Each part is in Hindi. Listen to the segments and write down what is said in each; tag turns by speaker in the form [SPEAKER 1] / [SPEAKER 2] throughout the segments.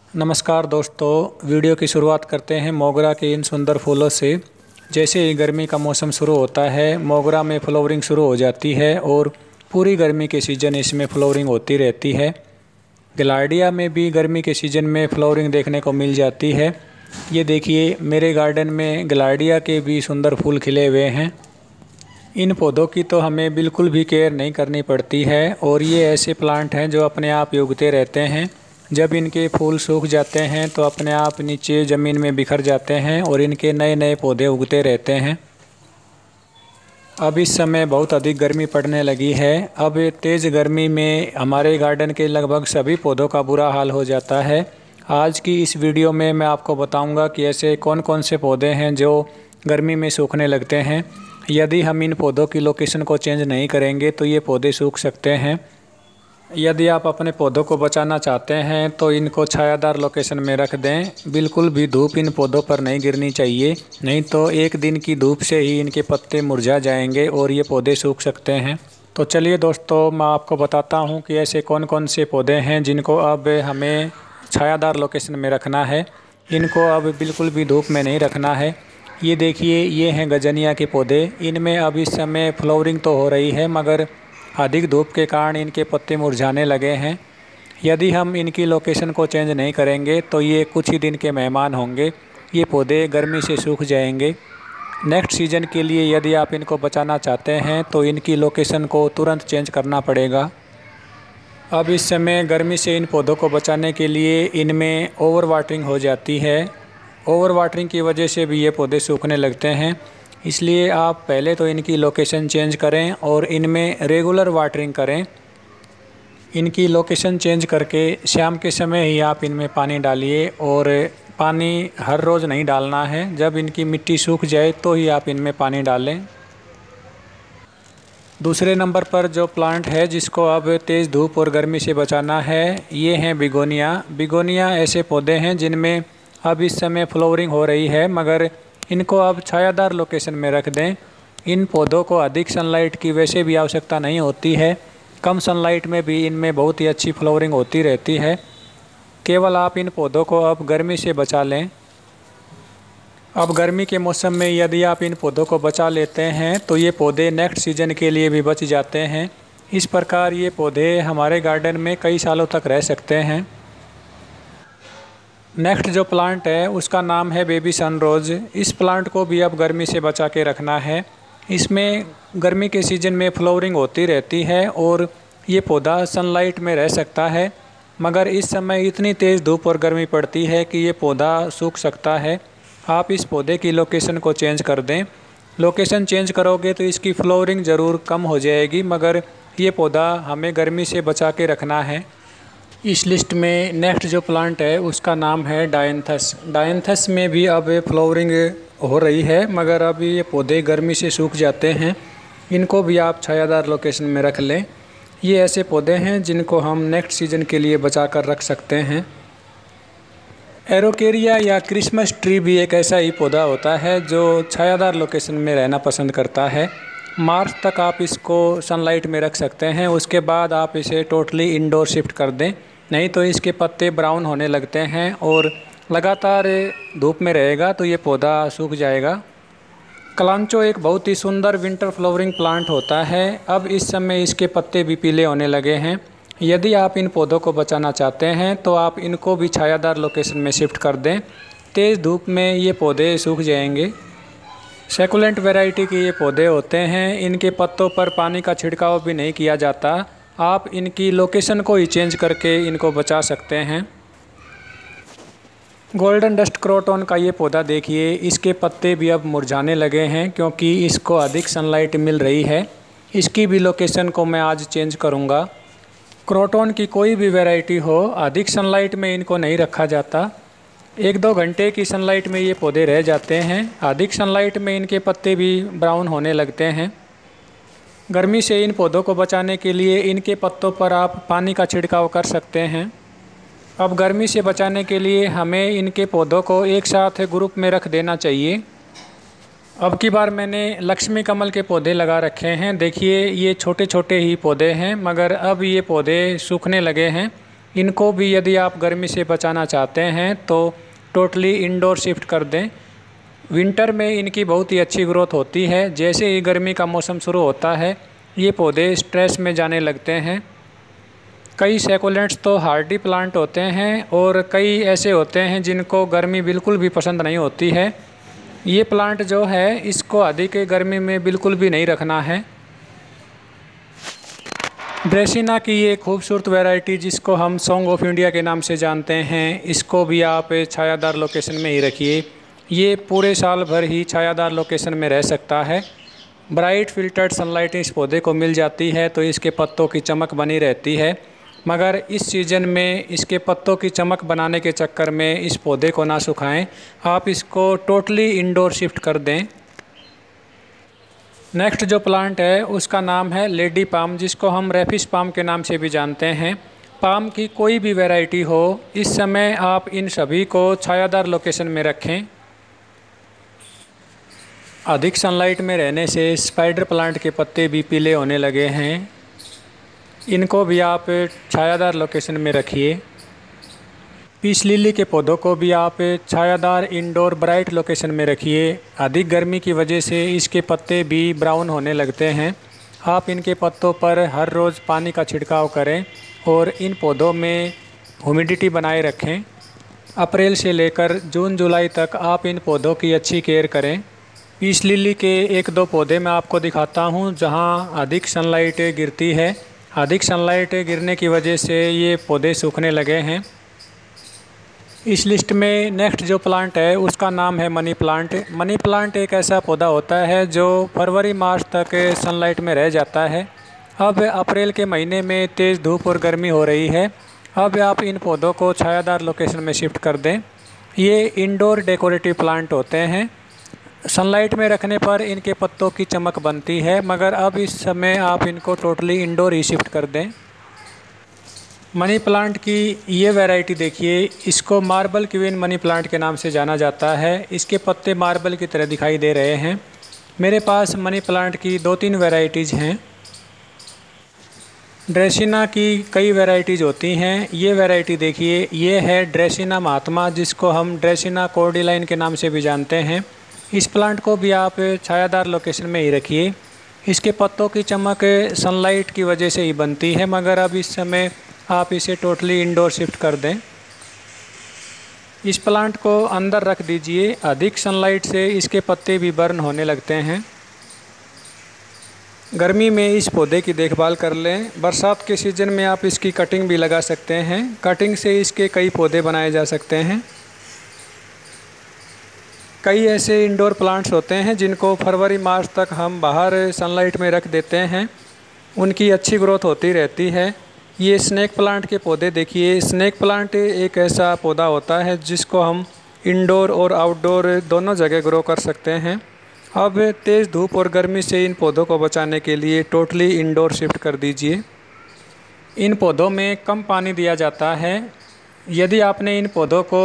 [SPEAKER 1] नमस्कार दोस्तों, वीडियो की शुरुआत करते हैं मोगरा के इन सुंदर फूलों से। जैसे ही गर्मी का मौसम शुरू होता है, मोगरा में फ्लावरिंग शुरू हो जाती है और पूरी गर्मी के सीज़न इसमें फ्लावरिंग होती रहती है। गिलार्डिया में भी गर्मी के सीज़न में फ्लावरिंग देखने को मिल जाती है। ये देखिए, मेरे गार्डन में गिलार्डिया के भी सुंदर फूल खिले हुए हैं। इन पौधों की तो हमें बिल्कुल भी केयर नहीं करनी पड़ती है और ये ऐसे प्लांट हैं जो अपने आप ही उगते रहते हैं। जब इनके फूल सूख जाते हैं तो अपने आप नीचे ज़मीन में बिखर जाते हैं और इनके नए नए पौधे उगते रहते हैं। अब इस समय बहुत अधिक गर्मी पड़ने लगी है। अब तेज़ गर्मी में हमारे गार्डन के लगभग सभी पौधों का बुरा हाल हो जाता है। आज की इस वीडियो में मैं आपको बताऊंगा कि ऐसे कौन कौन से पौधे हैं जो गर्मी में सूखने लगते हैं। यदि हम इन पौधों की लोकेशन को चेंज नहीं करेंगे तो ये पौधे सूख सकते हैं। यदि आप अपने पौधों को बचाना चाहते हैं तो इनको छायादार लोकेशन में रख दें। बिल्कुल भी धूप इन पौधों पर नहीं गिरनी चाहिए, नहीं तो एक दिन की धूप से ही इनके पत्ते मुरझा जाएंगे और ये पौधे सूख सकते हैं। तो चलिए दोस्तों, मैं आपको बताता हूँ कि ऐसे कौन कौन से पौधे हैं जिनको अब हमें छायादार लोकेशन में रखना है। इनको अब बिल्कुल भी धूप में नहीं रखना है। ये देखिए, ये हैं गजनिया के पौधे। इनमें अब इस समय फ्लावरिंग तो हो रही है, मगर अधिक धूप के कारण इनके पत्ते मुरझाने लगे हैं। यदि हम इनकी लोकेशन को चेंज नहीं करेंगे तो ये कुछ ही दिन के मेहमान होंगे। ये पौधे गर्मी से सूख जाएंगे। नेक्स्ट सीज़न के लिए यदि आप इनको बचाना चाहते हैं तो इनकी लोकेशन को तुरंत चेंज करना पड़ेगा। अब इस समय गर्मी से इन पौधों को बचाने के लिए इनमें ओवर वाटरिंग हो जाती है। ओवर वाटरिंग की वजह से भी ये पौधे सूखने लगते हैं। इसलिए आप पहले तो इनकी लोकेशन चेंज करें और इनमें रेगुलर वाटरिंग करें। इनकी लोकेशन चेंज करके शाम के समय ही आप इनमें पानी डालिए और पानी हर रोज़ नहीं डालना है। जब इनकी मिट्टी सूख जाए तो ही आप इनमें पानी डालें। दूसरे नंबर पर जो प्लांट है जिसको अब तेज़ धूप और गर्मी से बचाना है, ये हैं बिगोनिया। बिगोनिया ऐसे पौधे हैं जिनमें अब इस समय फ्लावरिंग हो रही है, मगर इनको अब छायादार लोकेशन में रख दें। इन पौधों को अधिक सनलाइट की वैसे भी आवश्यकता नहीं होती है। कम सनलाइट में भी इनमें बहुत ही अच्छी फ्लावरिंग होती रहती है। केवल आप इन पौधों को अब गर्मी से बचा लें। अब गर्मी के मौसम में यदि आप इन पौधों को बचा लेते हैं तो ये पौधे नेक्स्ट सीज़न के लिए भी बच जाते हैं। इस प्रकार ये पौधे हमारे गार्डन में कई सालों तक रह सकते हैं। नेक्स्ट जो प्लांट है उसका नाम है बेबी सनरोज़। इस प्लांट को भी अब गर्मी से बचा के रखना है। इसमें गर्मी के सीज़न में फ्लावरिंग होती रहती है और ये पौधा सनलाइट में रह सकता है, मगर इस समय इतनी तेज़ धूप और गर्मी पड़ती है कि ये पौधा सूख सकता है। आप इस पौधे की लोकेशन को चेंज कर दें। लोकेशन चेंज करोगे तो इसकी फ्लावरिंग ज़रूर कम हो जाएगी, मगर ये पौधा हमें गर्मी से बचा के रखना है। इस लिस्ट में नेक्स्ट जो प्लांट है उसका नाम है डायंथस। डायंथस में भी अब फ्लावरिंग हो रही है, मगर अब ये पौधे गर्मी से सूख जाते हैं। इनको भी आप छायादार लोकेशन में रख लें। ये ऐसे पौधे हैं जिनको हम नेक्स्ट सीज़न के लिए बचा कर रख सकते हैं। एरोकेरिया या क्रिसमस ट्री भी एक ऐसा ही पौधा होता है जो छायादार लोकेशन में रहना पसंद करता है। मार्च तक आप इसको सनलाइट में रख सकते हैं। उसके बाद आप इसे टोटली इंडोर शिफ्ट कर दें, नहीं तो इसके पत्ते ब्राउन होने लगते हैं और लगातार धूप में रहेगा तो ये पौधा सूख जाएगा। कलांचो एक बहुत ही सुंदर विंटर फ्लावरिंग प्लांट होता है। अब इस समय इसके पत्ते भी पीले होने लगे हैं। यदि आप इन पौधों को बचाना चाहते हैं तो आप इनको भी छायादार लोकेशन में शिफ्ट कर दें। तेज़ धूप में ये पौधे सूख जाएंगे। सैकुलेंट वैरायटी के ये पौधे होते हैं। इनके पत्तों पर पानी का छिड़काव भी नहीं किया जाता। आप इनकी लोकेशन को ही चेंज करके इनको बचा सकते हैं। गोल्डन डस्ट क्रोटॉन का ये पौधा देखिए, इसके पत्ते भी अब मुरझाने लगे हैं क्योंकि इसको अधिक सनलाइट मिल रही है। इसकी भी लोकेशन को मैं आज चेंज करूँगा। क्रोटॉन की कोई भी वैरायटी हो, अधिक सनलाइट में इनको नहीं रखा जाता। 1-2 घंटे की सनलाइट में ये पौधे रह जाते हैं। अधिक सनलाइट में इनके पत्ते भी ब्राउन होने लगते हैं। गर्मी से इन पौधों को बचाने के लिए इनके पत्तों पर आप पानी का छिड़काव कर सकते हैं। अब गर्मी से बचाने के लिए हमें इनके पौधों को एक साथ ग्रुप में रख देना चाहिए। अब की बार मैंने लक्ष्मी कमल के पौधे लगा रखे हैं। देखिए, ये छोटे छोटे ही पौधे हैं, मगर अब ये पौधे सूखने लगे हैं। इनको भी यदि आप गर्मी से बचाना चाहते हैं तो टोटली इंडोर शिफ्ट कर दें। विंटर में इनकी बहुत ही अच्छी ग्रोथ होती है। जैसे ही गर्मी का मौसम शुरू होता है ये पौधे स्ट्रेस में जाने लगते हैं। कई सैकुलेंट्स तो हार्डी प्लांट होते हैं और कई ऐसे होते हैं जिनको गर्मी बिल्कुल भी पसंद नहीं होती है। ये प्लांट जो है इसको अधिक गर्मी में बिल्कुल भी नहीं रखना है। ड्रेसिना की ये खूबसूरत वैरायटी जिसको हम सॉन्ग ऑफ इंडिया के नाम से जानते हैं, इसको भी आप छायादार लोकेशन में ही रखिए। ये पूरे साल भर ही छायादार लोकेशन में रह सकता है। ब्राइट फिल्टर्ड सनलाइट इस पौधे को मिल जाती है तो इसके पत्तों की चमक बनी रहती है। मगर इस सीज़न में इसके पत्तों की चमक बनाने के चक्कर में इस पौधे को ना सुखाएं, आप इसको टोटली इंडोर शिफ्ट कर दें। नेक्स्ट जो प्लांट है उसका नाम है लेडी पाम, जिसको हम रेफिस पाम के नाम से भी जानते हैं। पाम की कोई भी वैरायटी हो, इस समय आप इन सभी को छायादार लोकेशन में रखें। अधिक सनलाइट में रहने से स्पाइडर प्लांट के पत्ते भी पीले होने लगे हैं। इनको भी आप छायादार लोकेशन में रखिए। पीस लिली के पौधों को भी आप छायादार इंडोर ब्राइट लोकेशन में रखिए। अधिक गर्मी की वजह से इसके पत्ते भी ब्राउन होने लगते हैं। आप इनके पत्तों पर हर रोज़ पानी का छिड़काव करें और इन पौधों में ह्यूमिडिटी बनाए रखें। अप्रैल से लेकर जून जुलाई तक आप इन पौधों की अच्छी केयर करें। पीस लिली के एक दो पौधे मैं आपको दिखाता हूँ जहाँ अधिक सनलाइट गिरती है। अधिक सनलाइट गिरने की वजह से ये पौधे सूखने लगे हैं। इस लिस्ट में नेक्स्ट जो प्लांट है उसका नाम है मनी प्लांट। मनी प्लांट एक ऐसा पौधा होता है जो फरवरी मार्च तक सनलाइट में रह जाता है। अब अप्रैल के महीने में तेज़ धूप और गर्मी हो रही है। अब आप इन पौधों को छायादार लोकेशन में शिफ्ट कर दें। ये इंडोर डेकोरेटिव प्लांट होते हैं। सनलाइट में रखने पर इनके पत्तों की चमक बनती है, मगर अब इस समय आप इनको टोटली इंडोर ही शिफ्ट कर दें। मनी प्लांट की ये वैरायटी देखिए, इसको मार्बल क्वीन मनी प्लांट के नाम से जाना जाता है। इसके पत्ते मार्बल की तरह दिखाई दे रहे हैं। मेरे पास मनी प्लांट की 2-3 वैरायटीज़ हैं। ड्रेसिना की कई वैरायटीज़ होती हैं। ये वैरायटी देखिए, ये है ड्रेसिना महात्मा, जिसको हम ड्रेसिना कॉर्डिलाइन के नाम से भी जानते हैं। इस प्लांट को भी आप छायादार लोकेशन में ही रखिए। इसके पत्तों की चमक सनलाइट की वजह से ही बनती है, मगर अब इस समय आप इसे टोटली इंडोर शिफ्ट कर दें। इस प्लांट को अंदर रख दीजिए। अधिक सनलाइट से इसके पत्ते भी बर्न होने लगते हैं। गर्मी में इस पौधे की देखभाल कर लें। बरसात के सीज़न में आप इसकी कटिंग भी लगा सकते हैं। कटिंग से इसके कई पौधे बनाए जा सकते हैं। कई ऐसे इंडोर प्लांट्स होते हैं जिनको फरवरी मार्च तक हम बाहर सनलाइट में रख देते हैं। उनकी अच्छी ग्रोथ होती रहती है। ये स्नेक प्लांट के पौधे देखिए। स्नेक प्लांट एक ऐसा पौधा होता है जिसको हम इंडोर और आउटडोर दोनों जगह ग्रो कर सकते हैं। अब तेज़ धूप और गर्मी से इन पौधों को बचाने के लिए टोटली इंडोर शिफ्ट कर दीजिए। इन पौधों में कम पानी दिया जाता है। यदि आपने इन पौधों को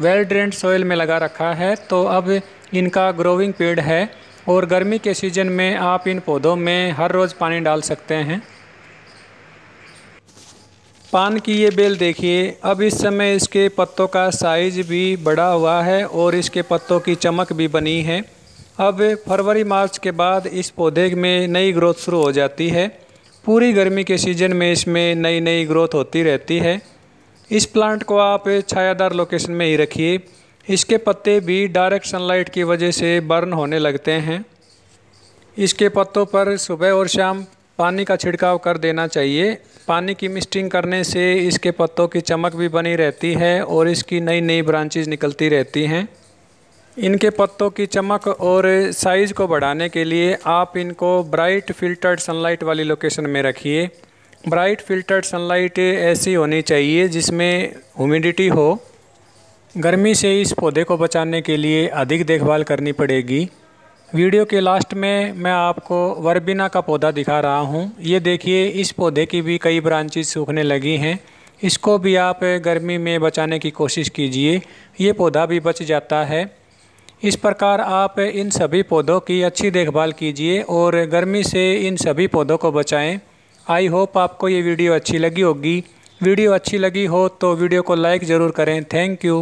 [SPEAKER 1] वेल ड्रेन्ड सॉइल में लगा रखा है तो अब इनका ग्रोइंग पीरियड है और गर्मी के सीज़न में आप इन पौधों में हर रोज़ पानी डाल सकते हैं। पान की ये बेल देखिए। अब इस समय इसके पत्तों का साइज़ भी बड़ा हुआ है और इसके पत्तों की चमक भी बनी है। अब फरवरी मार्च के बाद इस पौधे में नई ग्रोथ शुरू हो जाती है। पूरी गर्मी के सीज़न में इसमें नई नई ग्रोथ होती रहती है। इस प्लांट को आप छायादार लोकेशन में ही रखिए। इसके पत्ते भी डायरेक्ट सनलाइट की वजह से बर्न होने लगते हैं। इसके पत्तों पर सुबह और शाम पानी का छिड़काव कर देना चाहिए। पानी की मिस्टिंग करने से इसके पत्तों की चमक भी बनी रहती है और इसकी नई नई ब्रांचेज निकलती रहती हैं। इनके पत्तों की चमक और साइज़ को बढ़ाने के लिए आप इनको ब्राइट फिल्टर्ड सनलाइट वाली लोकेशन में रखिए। ब्राइट फिल्टर्ड सनलाइट ऐसी होनी चाहिए जिसमें ह्यूमिडिटी हो। गर्मी से इस पौधे को बचाने के लिए अधिक देखभाल करनी पड़ेगी। वीडियो के लास्ट में मैं आपको वर्बिना का पौधा दिखा रहा हूँ। ये देखिए, इस पौधे की भी कई ब्रांचेस सूखने लगी हैं। इसको भी आप गर्मी में बचाने की कोशिश कीजिए। ये पौधा भी बच जाता है। इस प्रकार आप इन सभी पौधों की अच्छी देखभाल कीजिए और गर्मी से इन सभी पौधों को बचाएं। आई होप आपको ये वीडियो अच्छी लगी होगी। वीडियो अच्छी लगी हो तो वीडियो को लाइक ज़रूर करें। Thank you.